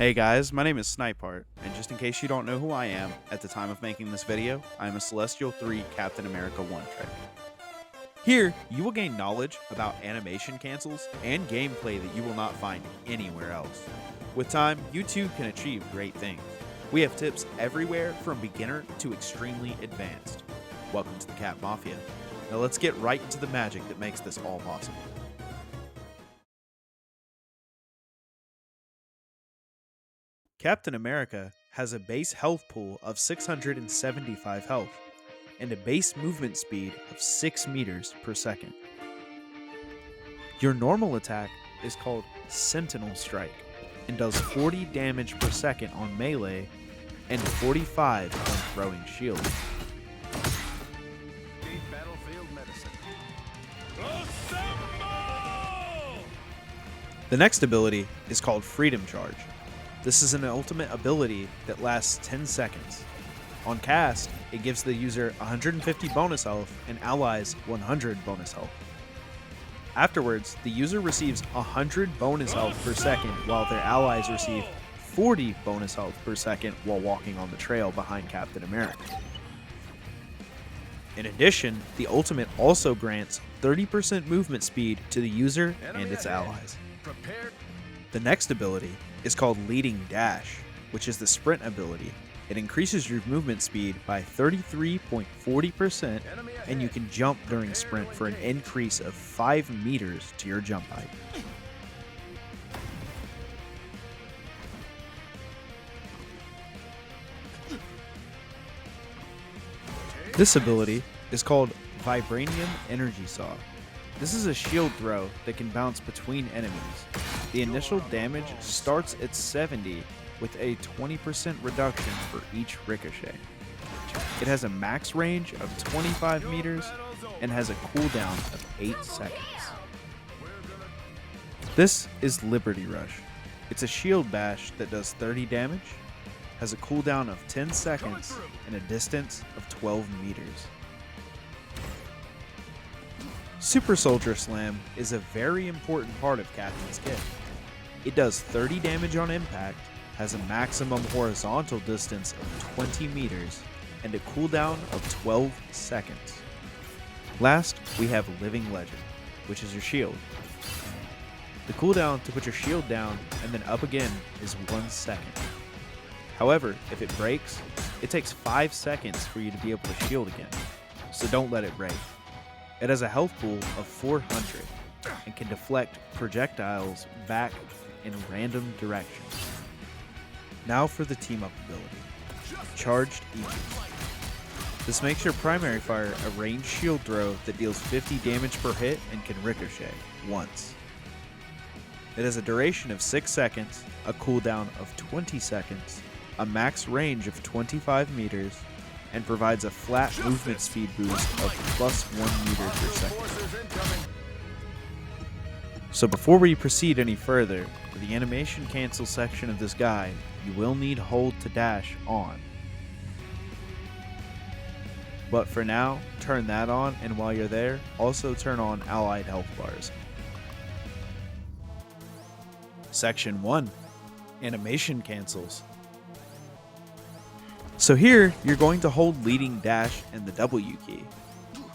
Hey guys, my name is Snipehardt, and just in case you don't know who I am, at the time of making this video, I am a Celestial 3 Captain America 1 trick. Here, you will gain knowledge about animation cancels and gameplay that you will not find anywhere else. With time, you too can achieve great things. We have tips everywhere from beginner to extremely advanced. Welcome to the Cap Mafia. Now let's get right into the magic that makes this all possible. Captain America has a base health pool of 675 health and a base movement speed of 6 meters per second. Your normal attack is called Sentinel Strike and does 40 damage per second on melee and 45 on throwing shields. The next ability is called Freedom Charge. This is an ultimate ability that lasts 10 seconds. On cast, it gives the user 150 bonus health and allies 100 bonus health. Afterwards, the user receives 100 bonus health per second while their allies receive 40 bonus health per second while walking on the trail behind Captain America. In addition, the ultimate also grants 30% movement speed to the user and its allies. The next ability is called Leading Dash, which is the sprint ability. It increases your movement speed by 33.40%, and you can jump during sprint for an increase of 5 meters to your jump height. This ability is called Vibranium Energy Saw. This is a shield throw that can bounce between enemies. The initial damage starts at 70 with a 20% reduction for each ricochet. It has a max range of 25 meters and has a cooldown of 8 seconds. This is Liberty Rush. It's a shield bash that does 30 damage, has a cooldown of 10 seconds, and a distance of 12 meters. Super Soldier Slam is a very important part of Captain's kit. It does 30 damage on impact, has a maximum horizontal distance of 20 meters, and a cooldown of 12 seconds. Last, we have Living Legend, which is your shield. The cooldown to put your shield down and then up again is 1 second. However, if it breaks, it takes 5 seconds for you to be able to shield again, so don't let it break. It has a health pool of 400 and can deflect projectiles back in random directions. Now for the team up ability, Charged Eagle. This makes your primary fire a ranged shield throw that deals 50 damage per hit and can ricochet once. It has a duration of 6 seconds, a cooldown of 20 seconds, a max range of 25 meters, and provides a flat movement speed boost of plus 1 meter per second. So before we proceed any further, for the animation cancel section of this guide, you will need hold to dash on. But for now, turn that on, and while you're there, also turn on allied health bars. Section 1. Animation cancels. So here, you're going to hold Leading Dash and the W key.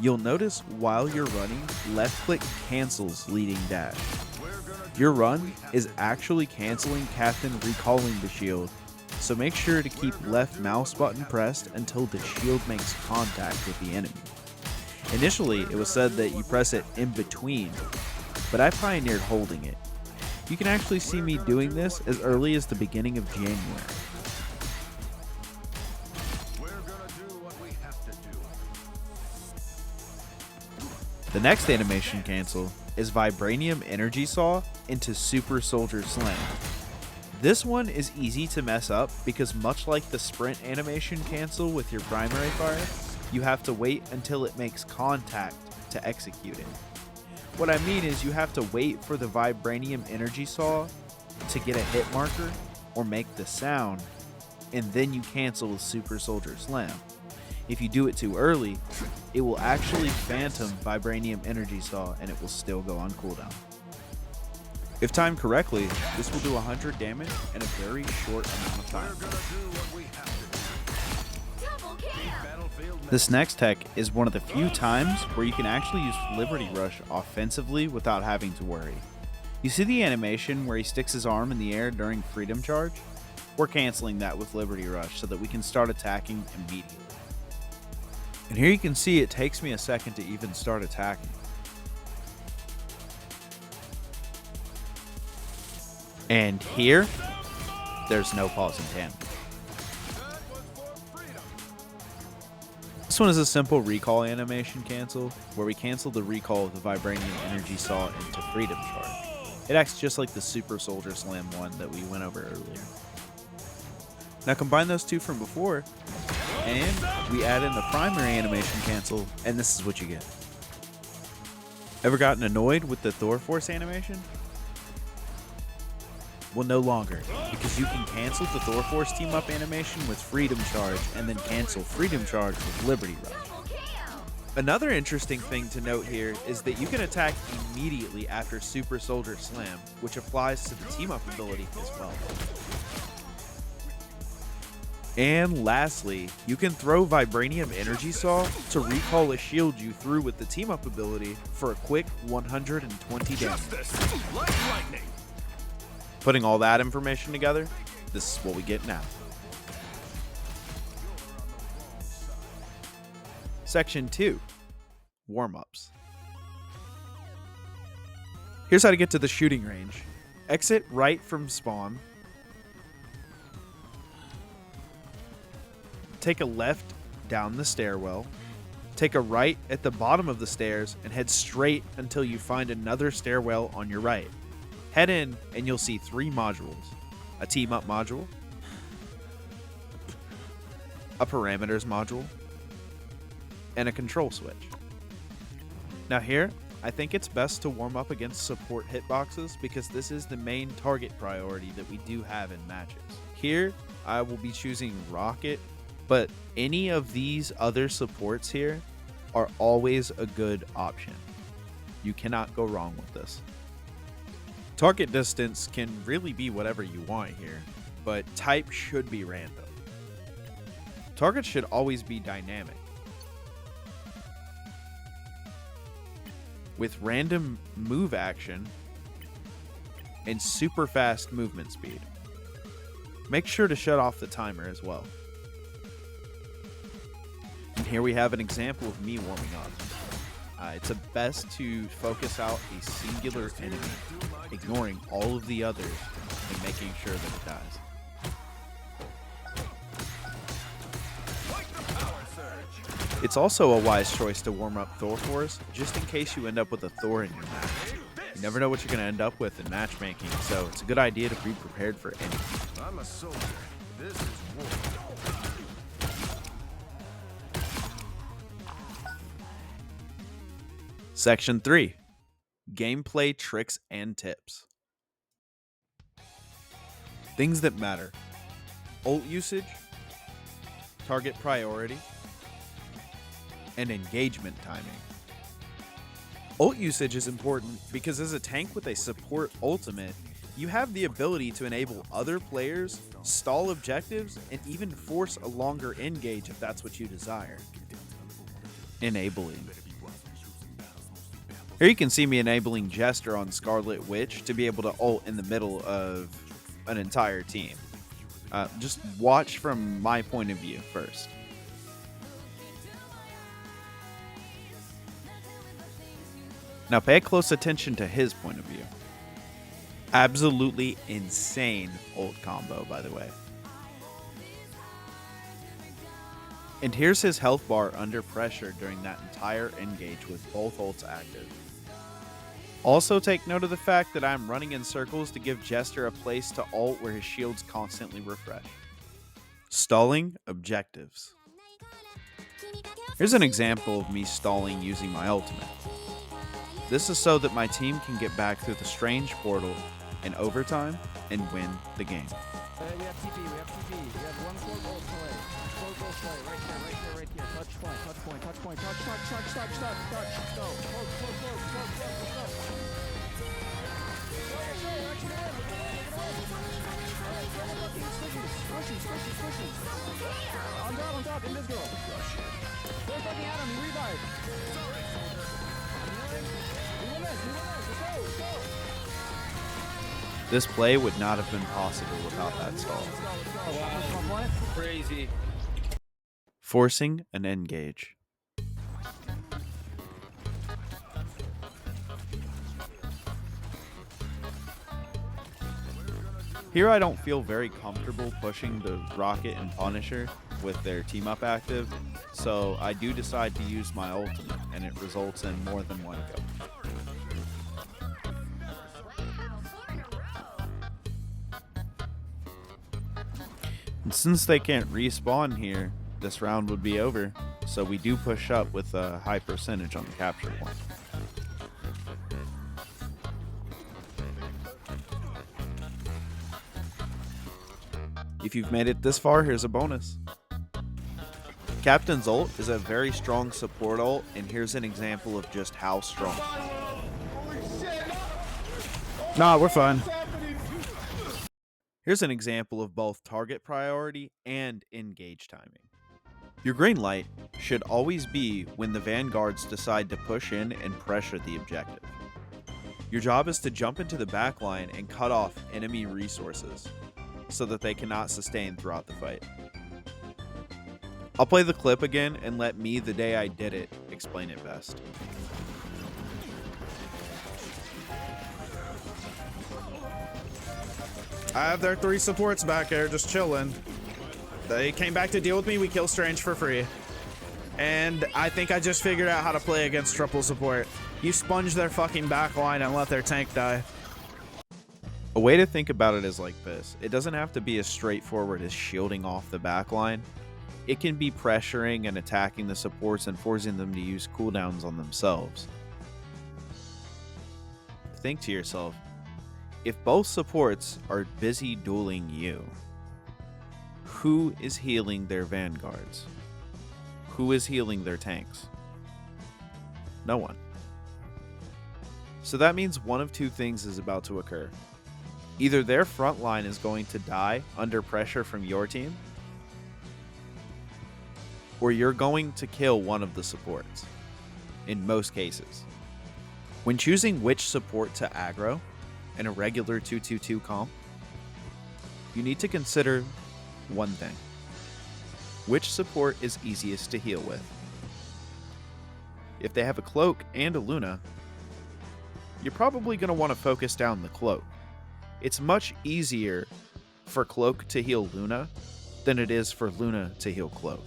You'll notice while you're running, left click cancels Leading Dash. Your run is actually canceling Captain recalling the shield, so make sure to keep left mouse button pressed until the shield makes contact with the enemy. Initially, it was said that you press it in between, but I pioneered holding it. You can actually see me doing this as early as the beginning of January. The next animation cancel is Vibranium Energy Saw into Super Soldier Slam. This one is easy to mess up because much like the sprint animation cancel with your primary fire, you have to wait until it makes contact to execute it. What I mean is you have to wait for the Vibranium Energy Saw to get a hit marker or make the sound, and then you cancel with Super Soldier Slam. If you do it too early, it will actually phantom Vibranium Energy Saw and it will still go on cooldown. If timed correctly, this will do 100 damage in a very short amount of time. This next tech is one of the few times where you can actually use Liberty Rush offensively without having to worry. You see the animation where he sticks his arm in the air during Freedom Charge? We're canceling that with Liberty Rush so that we can start attacking immediately. And here you can see it takes me a second to even start attacking. And here, there's no pause in tandem. This one is a simple recall animation cancel, where we cancel the recall of the Vibranium Energy Saw into Freedom Charge. It acts just like the Super Soldier Slam one that we went over earlier. Now combine those two from before, and we add in the primary animation cancel, and this is what you get. Ever gotten annoyed with the Thor Force animation? Well, no longer, because you can cancel the Thor Force team up animation with Freedom Charge and then cancel Freedom Charge with Liberty Rush. Another interesting thing to note here is that you can attack immediately after Super Soldier Slam, which applies to the team up ability as well. And lastly, you can throw Vibranium Energy Saw to recall a shield you threw with the team up ability for a quick 120 damage. Putting all that information together, this is what we get now. Section 2, Warm-Ups. Here's how to get to the shooting range. Exit right from spawn. Take a left down the stairwell. Take a right at the bottom of the stairs and head straight until you find another stairwell on your right. Head in and you'll see 3 modules. A team up module, a parameters module, and a control switch. Now here, I think it's best to warm up against support hitboxes because this is the main target priority that we do have in matches. Here, I will be choosing Rocket, but any of these other supports here are always a good option. You cannot go wrong with this. Target distance can really be whatever you want here, but type should be random. Targets should always be dynamic, with random move action and super fast movement speed. Make sure to shut off the timer as well. And here we have an example of me warming up. It's best to focus out a singular enemy, ignoring all of the others and making sure that it dies. It's also a wise choice to warm up Thor Force, just in case you end up with a Thor in your match. You never know what you're going to end up with in matchmaking, so it's a good idea to be prepared for anything. I'm a soldier. This is war. Section 3, Gameplay Tricks and Tips. Things that matter: ult usage, target priority, and engagement timing. Ult usage is important because as a tank with a support ultimate, you have the ability to enable other players, stall objectives, and even force a longer engage if that's what you desire. Enabling. Here you can see me enabling Jester on Scarlet Witch to be able to ult in the middle of an entire team. Just watch from my point of view first. Now pay close attention to his point of view. Absolutely insane ult combo, by the way. And here's his health bar under pressure during that entire engage with both ults active. Also take note of the fact that I'm running in circles to give Jester a place to ult where his shields constantly refresh. Stalling objectives. Here's an example of me stalling using my ultimate. This is so that my team can get back through the strange portal in overtime and win the game. We have TP, we have TP. We have one ult play. Ult play. Right here. Touch point. Touch. Go. On top, in this girl. They're fucking at him, he revived. We win this, let's go. This play would not have been possible without that stall. Wow, Crazy. Forcing an engage. Here I don't feel very comfortable pushing the Rocket and Punisher with their team up active, so I do decide to use my ultimate, and it results in more than one kill. And since they can't respawn here, this round would be over, so we do push up with a high percentage on the capture point. If you've made it this far, here's a bonus. Captain's ult is a very strong support ult, and here's an example of just how strong. Nah, we're fine. Here's an example of both target priority and engage timing. Your green light should always be when the vanguards decide to push in and pressure the objective. Your job is to jump into the backline and cut off enemy resources so that they cannot sustain throughout the fight. I'll play the clip again and let me, the day I did it, explain it best. I have their 3 supports back there just chilling. They came back to deal with me. We kill Strange for free. And I think I just figured out how to play against triple support. You sponge their fucking backline and let their tank die. A way to think about it is like this. It doesn't have to be as straightforward as shielding off the backline. It can be pressuring and attacking the supports and forcing them to use cooldowns on themselves. Think to yourself, if both supports are busy dueling you, who is healing their vanguards? Who is healing their tanks? No one. So that means one of two things is about to occur. Either their front line is going to die under pressure from your team, or you're going to kill one of the supports, in most cases. When choosing which support to aggro in a regular 2-2-2 comp, you need to consider one thing. Which support is easiest to heal with? If they have a cloak and a Luna, you're probably going to want to focus down the cloak. It's much easier for cloak to heal Luna than it is for Luna to heal cloak.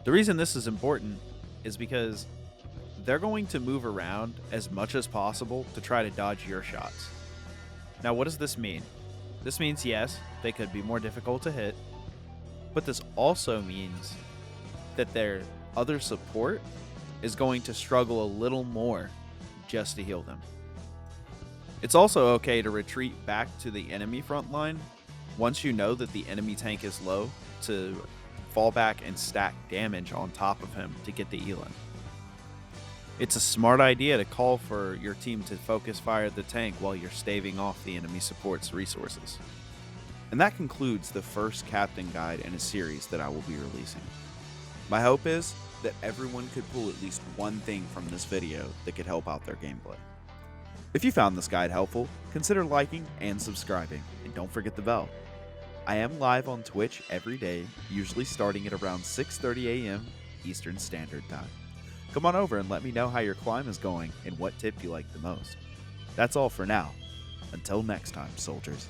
The reason this is important is because they're going to move around as much as possible to try to dodge your shots. Now, what does this mean? This means, yes, they could be more difficult to hit, but this also means that their other support is going to struggle a little more just to heal them. It's also okay to retreat back to the enemy front line once you know that the enemy tank is low, to fall back and stack damage on top of him to get the Elin. It's a smart idea to call for your team to focus fire the tank while you're staving off the enemy support's resources. And that concludes the first captain guide in a series that I will be releasing. My hope is that everyone could pull at least one thing from this video that could help out their gameplay. If you found this guide helpful, consider liking and subscribing, and don't forget the bell. I am live on Twitch every day, usually starting at around 6:30 a.m. Eastern Standard Time. Come on over and let me know how your climb is going and what tip you like the most. That's all for now. Until next time, soldiers.